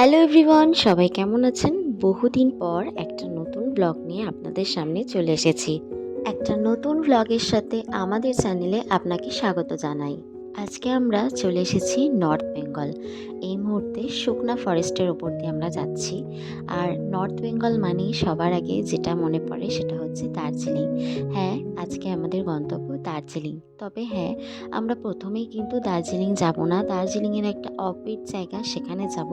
Hello everyone, সবাই কেমন আছেন? বহুদিন পর একটা নতুন ব্লগ নিয়ে আপনাদের সামনে চলে এসেছি। একটা নতুন ব্লগের সাথে আমাদের চ্যানেলে আপনাকে স্বাগত জানাই। আজকে আমরা চলে এসেছি নর্থ বেঙ্গল। এই মুহূর্তে শুকনা ফরেস্টের ওপর দিয়ে আমরা যাচ্ছি। আর নর্থ বেঙ্গল মানেই সবার আগে যেটা মনে পড়ে সেটা হচ্ছে দার্জিলিং। হ্যাঁ, আজকে আমাদের গন্তব্য দার্জিলিং। তবে হ্যাঁ, আমরা প্রথমেই কিন্তু দার্জিলিং যাব না। দার্জিলিংয়ের একটা অফবিট জায়গা সেখানে যাব,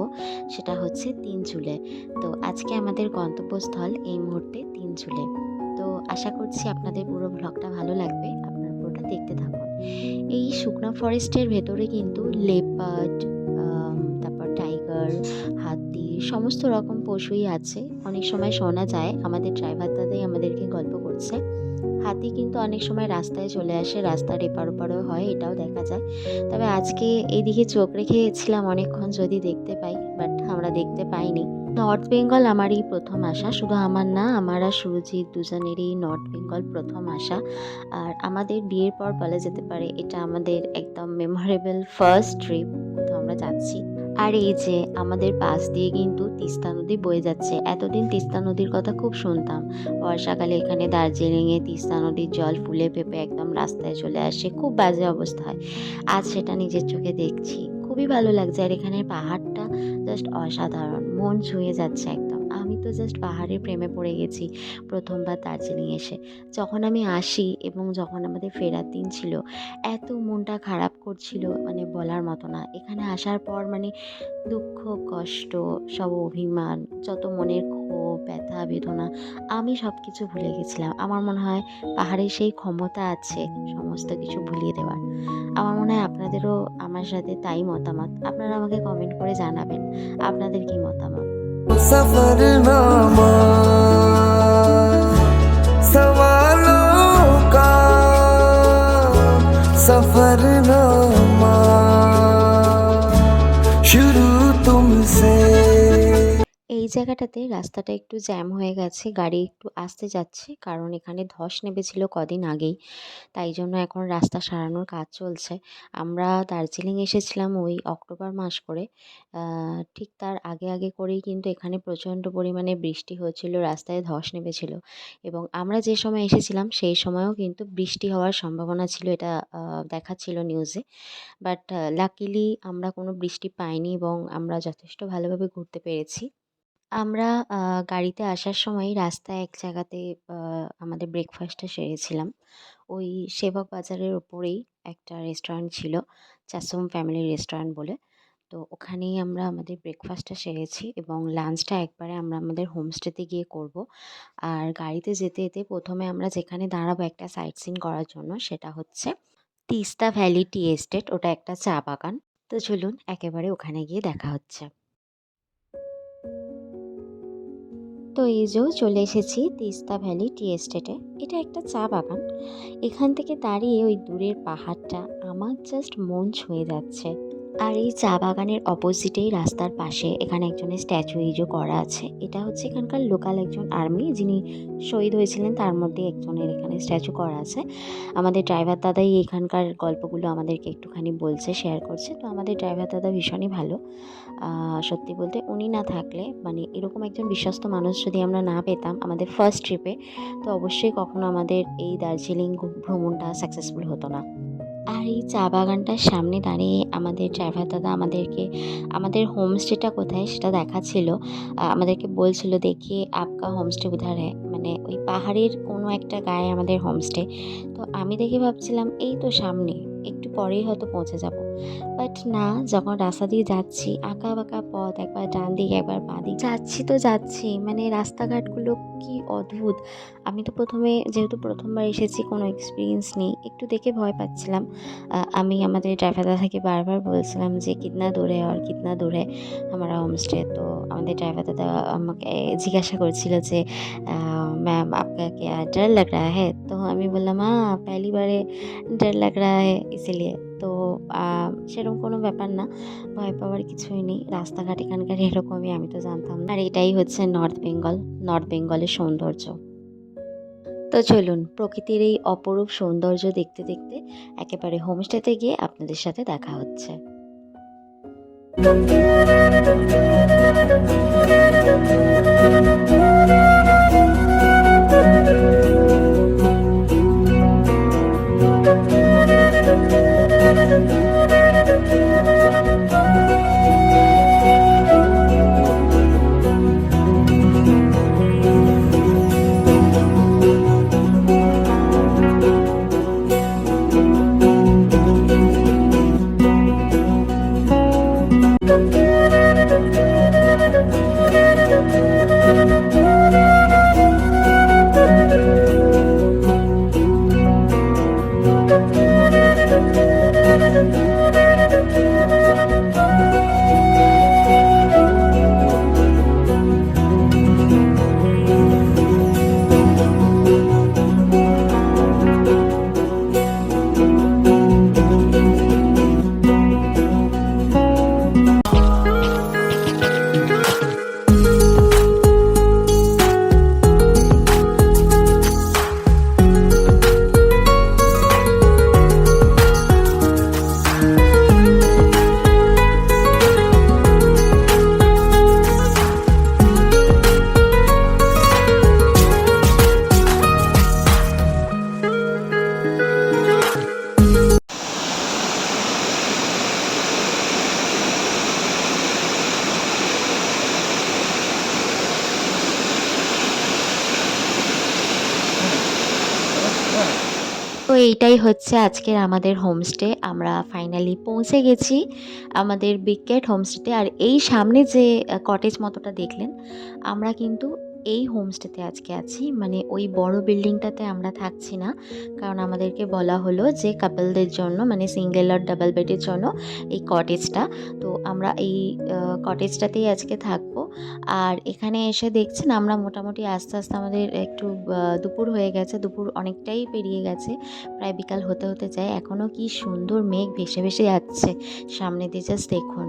সেটা হচ্ছে তিনচুলে। তো আজকে আমাদের গন্তব্যস্থল এই মুহূর্তে তিনচুলে। তো আশা করছি আপনাদের পুরো ব্লগটা ভালো লাগবে, আপনারা পুরোটা দেখতে থাকুন। এই শুকনা ফরেস্টের ভেতরে কিন্তু লেপার্ড, তারপর টাইগার, হাতি সমস্ত রকম পশুই আছে। অনেক সময় শোনা যায়, আমাদের ড্রাইভার দাদাই আমাদেরকে গল্প করছে, হাতি কিন্তু অনেক সময় রাস্তায় চলে আসে, রাস্তার এপার ওপারও হয়, এটাও দেখা যায়। তবে আজকে এইদিকে চোখ রেখেছিলাম অনেকক্ষণ যদি দেখতে পাই, বাট আমরা দেখতে পাইনি। নর্থ বেঙ্গল আমার এই প্রথম আসা, শুধু আমার না, আমার আর সুরজিৎ দুজনেরই নর্থ বেঙ্গল প্রথম আসা। আর আমাদের বিয়ের পর বলা যেতে পারে এটা আমাদের একদম মেমোরেবল ফার্স্ট ট্রিপ, কোথাও আমরা যাচ্ছি। আর এই যে আমাদের পাশ দিয়ে কিন্তু তিস্তা নদী বয়ে যাচ্ছে। এতদিন তিস্তা নদীর কথা খুব শুনতাম, বর্ষাকালে এখানে দার্জিলিংয়ে তিস্তা নদীর জল ফুলে ফেঁপে একদম রাস্তায় চলে আসে, খুব বাজে অবস্থা হয়। আজ সেটা নিজের চোখে দেখছি, খুবই ভালো লাগছে। আর এখানের পাহাড়টা জাস্ট অসাধারণ, মন ছুঁয়ে যাচ্ছে একদম। আমি তো জাস্ট পাহাড়ের প্রেমে পড়ে গেছি প্রথমবার দার্জিলিং এসে। যখন আমি আসি এবং যখন আমাদের ফেরার দিন ছিল, এত মনটা খারাপ করছিল মানে বলার মতো না। এখানে আসার পর মানে দুঃখ, কষ্ট, সব অভিমান, যত মনের ক্ষোভ, ব্যথা, বেদনা, আমি সব কিছু ভুলে গেছিলাম। আমার মনে হয় পাহাড়ের সেই ক্ষমতা আছে সমস্ত কিছু ভুলিয়ে দেওয়ার। আমার মনে হয় আপনাদেরও আমার সাথে তাই মতামত। আপনারা আমাকে কমেন্ট করে জানাবেন আপনাদের কি মতামত। सफरनामा सवालों का सफरनामा शुरू तुमसे। এই জায়গাটাতে রাস্তাটা একটু জ্যাম হয়ে গেছে, গাড়ি একটু আসতে যাচ্ছে, কারণ এখানে ধস নেমেছিল কদিন আগেই, তাই জন্য এখন রাস্তা সারানোর কাজ চলছে। আমরা দার্জিলিং এসেছিলাম ওই অক্টোবর মাস করে, ঠিক তার আগে আগে করেই কিন্তু এখানে প্রচণ্ড পরিমাণে বৃষ্টি হয়েছিল, রাস্তায় ধস নেমেছিল। এবং আমরা যে সময় এসেছিলাম সেই সময়ও কিন্তু বৃষ্টি হওয়ার সম্ভাবনা ছিল, এটা দেখাচ্ছিল নিউজে। বাট লাকিলি আমরা কোনো বৃষ্টি পাইনি এবং আমরা যথেষ্ট ভালোভাবে ঘুরতে পেরেছি। আমরা গাড়িতে আসার সময় রাস্তায় এক জায়গাতে আমাদের ব্রেকফাস্টটা সেরেছিলাম। ওই সেবক বাজারের ওপরেই একটা রেস্টুরেন্ট ছিল, চাসুম ফ্যামিলি রেস্টুরেন্ট বলে। তো ওখানেই আমরা আমাদের ব্রেকফাস্টটা সেরেছি এবং লাঞ্চটা একবারে আমরা আমাদের হোমস্টেতে গিয়ে করব। আর গাড়িতে যেতে যেতে প্রথমে আমরা যেখানে দাঁড়াবো একটা সাইট সিন করার জন্য, সেটা হচ্ছে তিস্তা ভ্যালি টি এস্টেট, ওটা একটা চা বাগান। তো চলুন একেবারে ওখানে গিয়ে দেখা হচ্ছে। তো এই যে চলে এসেছি তিস্তা ভ্যালি টি এস্টেটে। এটা একটা চা বাগান। এখান থেকে দাঁড়িয়ে ওই দূরের পাহাড়টা আমার জাস্ট মন ছুঁয়ে যাচ্ছে। আর এই চা বাগানের অপোজিটেই রাস্তার পাশে এখানে একজনের স্ট্যাচু ইজো করা আছে। এটা হচ্ছে এখানকার লোকাল একজন আর্মি যিনি শহীদ হয়েছিলেন, তার মধ্যে একজনের এখানে স্ট্যাচু করা আছে। আমাদের ড্রাইভার দাদাই এখানকার গল্পগুলো আমাদেরকে একটুখানি বলছে, শেয়ার করছে। তো আমাদের ড্রাইভার দাদা ভীষণই ভালো। সত্যি বলতে উনি না থাকলে, মানে এরকম একজন বিশ্বস্ত মানুষ যদি আমরা না পেতাম আমাদের ফার্স্ট ট্রিপে, তো অবশ্যই কখনো আমাদের এই দার্জিলিং ভ্রমণটা সাকসেসফুল হতো না। আর এই চা বাগানটার সামনে দাঁড়িয়ে আমাদের ড্রাইভার দাদা আমাদেরকে আমাদের হোমস্টেটা কোথায় সেটা দেখাচ্ছিল। আমাদেরকে বলছিল, দেখিয়ে আপকা হোমস্টে উধার হ্যায়, মানে ওই পাহাড়ের কোনো একটা গায়ে আমাদের হোমস্টে। তো আমি দেখে ভাবছিলাম এই তো সামনে, একটু পরেই হয়তো পৌঁছে যাব। বাট না, যখন রাস্তা দিয়ে যাচ্ছি, আঁকা বাঁকা পথ, একবার ডান দিক একবার বাঁ দিক, যাচ্ছি তো যাচ্ছি, মানে রাস্তাঘাটগুলো কি অদ্ভুত। আমি তো প্রথমে, যেহেতু প্রথমবার এসেছি, কোনো এক্সপিরিয়েন্স নেই, একটু দেখে ভয় পাচ্ছিলাম। আমি আমাদের ড্রাইভার দাদাকে বারবার বলছিলাম যে কিতনা দূর হ্যায় আর কিতনা দূর হ্যায় হামারা হোমস্টে। তো আমাদের ড্রাইভার দাদা আমাকে জিজ্ঞাসা করছিল যে ম্যাম আপকা क्या डर लग रहा है? তো আমি বললাম पहली बारे डर लग रहा है इसीलिए। তো সেরকম কোনো ব্যাপার না, ভয় পাওয়ার কিছুই নেই। রাস্তাঘাট এখানকার এরকমই, আমি তো জানতাম না। আর এটাই হচ্ছে নর্থ বেঙ্গল, নর্থ বেঙ্গলের সৌন্দর্য। তো চলুন প্রকৃতির এই অপরূপ সৌন্দর্য দেখতে দেখতে একেবারে হোমস্টেতে গিয়ে আপনাদের সাথে দেখা হচ্ছে। তো এইটাই হচ্ছে আজকের আমাদের হোমস্টে। আমরা ফাইনালি পৌঁছে গেছি আমাদের বিগ ক্যাট হোমস্টেতে। আর এই সামনে যে কটেজ মতোটা দেখলেন, আমরা কিন্তু এই হোমস্টেতে আজকে আছি। মানে ওই বড় বিল্ডিংটাতে আমরা থাকছি না, কারণ আমাদেরকে বলা হলো যে কাপলদের জন্য, মানে সিঙ্গেল আর ডাবল বেডের জন্য এই কটেজটা। তো আমরা এই কটেজটাতেই আজকে থাকবো। আর এখানে এসে দেখছেন আমরা মোটামুটি আস্তে আস্তে আমাদের একটু দুপুর হয়ে গেছে, দুপুর অনেকটাই পেরিয়ে গেছে, প্রায় বিকাল হতে হতে যায়। এখনও কি সুন্দর মেঘ ভেসে ভেসে যাচ্ছে সামনে দিয়ে, জাস্ট দেখুন।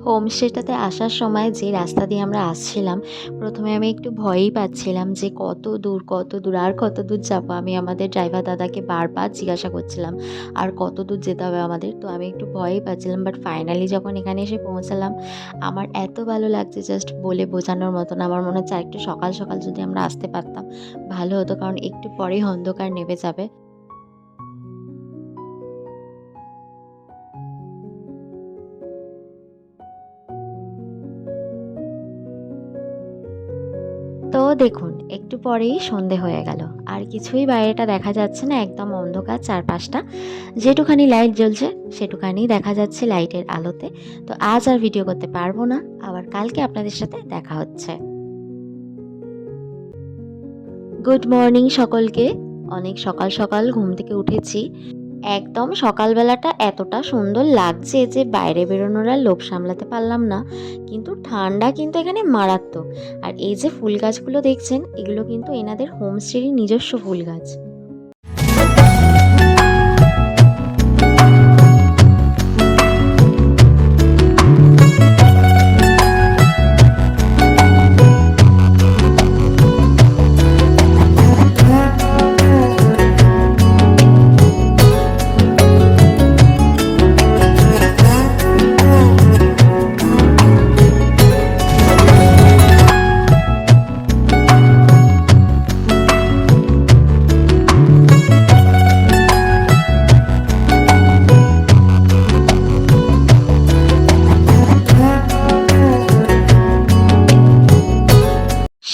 হোমস্টেটাতে আসার সময় যে রাস্তা দিয়ে আমরা আসছিলাম, প্রথমে আমি একটু ভয়ই পাচ্ছিলাম যে কত দূর আর কত দূর যাবো। আমি আমাদের ড্রাইভার দাদাকে বারবার জিজ্ঞাসা করছিলাম আর কত দূর যেতে হবে আমাদের। তো আমি একটু ভয়ই পাচ্ছিলাম, বাট ফাইনালি যখন এখানে এসে পৌঁছালাম, আমার এত ভালো লাগছে জাস্ট বলে বোঝানোর মতন। আমার মনে হচ্ছে একটু সকাল সকাল যদি আমরা আসতে পারতাম ভালো হতো, কারণ একটু পরেই অন্ধকার নেমে যাবে। তো দেখুন, একটু পরেই সন্ধে হয়ে গেল, আর কিছুই বাইরেটা দেখা যাচ্ছে না, একদম অন্ধকার চারপাশটা। যেটুখানি লাইট জ্বলছে সেটুখানি দেখা যাচ্ছে লাইটের আলোতে। তো আজ আর ভিডিও করতে পারবো না, আবার কালকে আপনাদের সাথে দেখা হচ্ছে। গুড মর্নিং সকলকে। অনেক সকাল সকাল ঘুম থেকে উঠেছি। একদম সকালবেলাটা এতটা সুন্দর লাগছে যে বাইরে বেরোনোর আর লোভ সামলাতে পারলাম না। কিন্তু ঠান্ডা কিন্তু এখানে মারাত্মক। আর এই যে ফুল গাছগুলো দেখছেন, এগুলো কিন্তু এনাদের হোমস্টেরই নিজস্ব ফুল গাছ।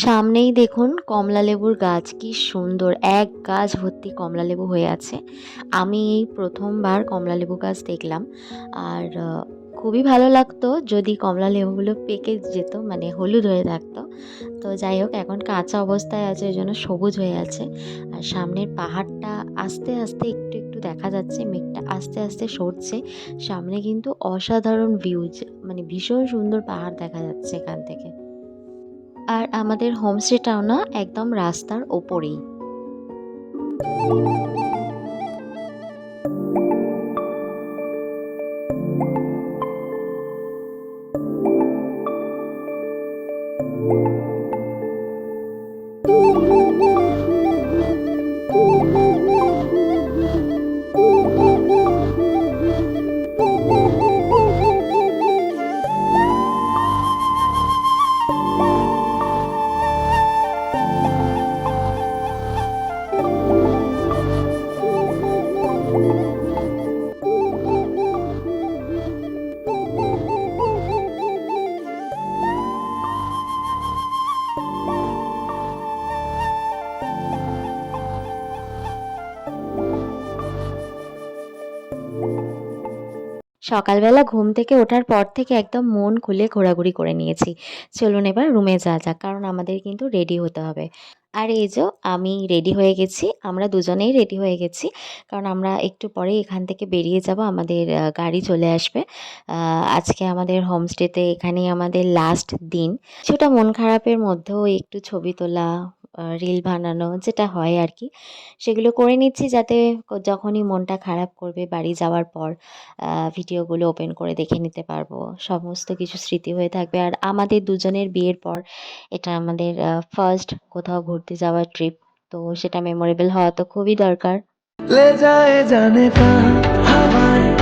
সামনেই দেখুন কমলালেবুর গাছ, কি সুন্দর, এক গাছ ভর্তি কমলালেবু হয়ে আছে। আমি এই প্রথমবার কমলালেবু গাছ দেখলাম। আর খুবই ভালো লাগতো যদি কমলালেবুগুলো পেকে যেত, মানে হলুদ হয়ে থাকতো। তো যাই হোক, এখন কাঁচা অবস্থায় আছে, ওই জন্য সবুজ হয়ে আছে। আর সামনের পাহাড়টা আস্তে আস্তে একটু একটু দেখা যাচ্ছে, মেঘটা আস্তে আস্তে সরছে। সামনে কিন্তু অসাধারণ ভিউজ, মানে ভীষণ সুন্দর পাহাড় দেখা যাচ্ছে এখান থেকে। আর আমাদের হোমস্টেটাও না একদম রাস্তার ওপরেই। সকালবেলা ঘুম থেকে ওঠার পর থেকে একদম মন খুলে ঘোরাঘুরি করে নিয়েছি। চলুন এবার রুমে যাওয়া যাক, কারণ আমাদের কিন্তু রেডি হতে হবে। আর এই যো আমি রেডি হয়ে গেছি। আমরা দুজনেই রেডি হয়ে গেছি। কারণ আমরা একটু পরেই এখান থেকে বেরিয়ে যাব। আমাদের গাড়ি চলে আসবে। আজকে আমাদের হোমস্টেতে এখানেই আমাদের লাস্ট দিন। কিছুটা মন খারাপের মধ্যেও একটু ছবি তোলা, রিল বানানো যেটা হয় আরকি, সেগুলো করে নিচ্ছি যাতে যখনই মনটা খারাপ করবে বাড়ি যাওয়ার পর ভিডিওগুলো ওপেন করে দেখে নিতে পারবো। সমস্ত কিছু স্মৃতি হয়ে থাকবে। আর আমাদের দুজনের বিয়ের পর এটা আমাদের ফার্স্ট কোথাও ঘুরতে যাওয়ার ট্রিপ। তো সেটা মেমোরেবল হওয়া তো খুবই দরকার। ले जाए जाने कहाँ हवाएं।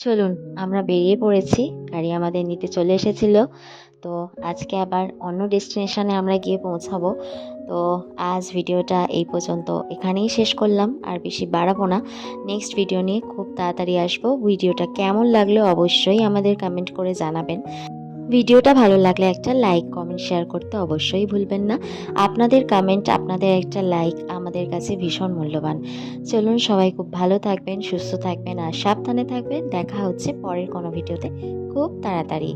চলুন আমরা বেরিয়ে পড়েছি। গাড়ি আমাদের নিতে চলে এসেছিল। তো আজকে আবার অন্য ডেস্টিনেশনে আমরা গিয়ে পৌঁছাবো। তো আজ ভিডিওটা এই পর্যন্ত এখানেই শেষ করলাম। আর বেশি বাড়াবো না। নেক্সট ভিডিও নিয়ে খুব তাড়াতাড়ি আসবো। ভিডিওটা কেমন লাগলো অবশ্যই আমাদের কমেন্ট করে জানাবেন। ভিডিওটা ভালো লাগলে একটা লাইক, কমেন্ট, শেয়ার করতে অবশ্যই ভুলবেন না। আপনাদের কমেন্ট, আপনাদের একটা লাইক আমাদের কাছে ভীষণ মূল্যবান। চলুন সবাই খুব ভালো থাকবেন, সুস্থ থাকবেন আর সাবধানে থাকবেন। দেখা হচ্ছে পরের কোনো ভিডিওতে খুব তাড়াতাড়ি।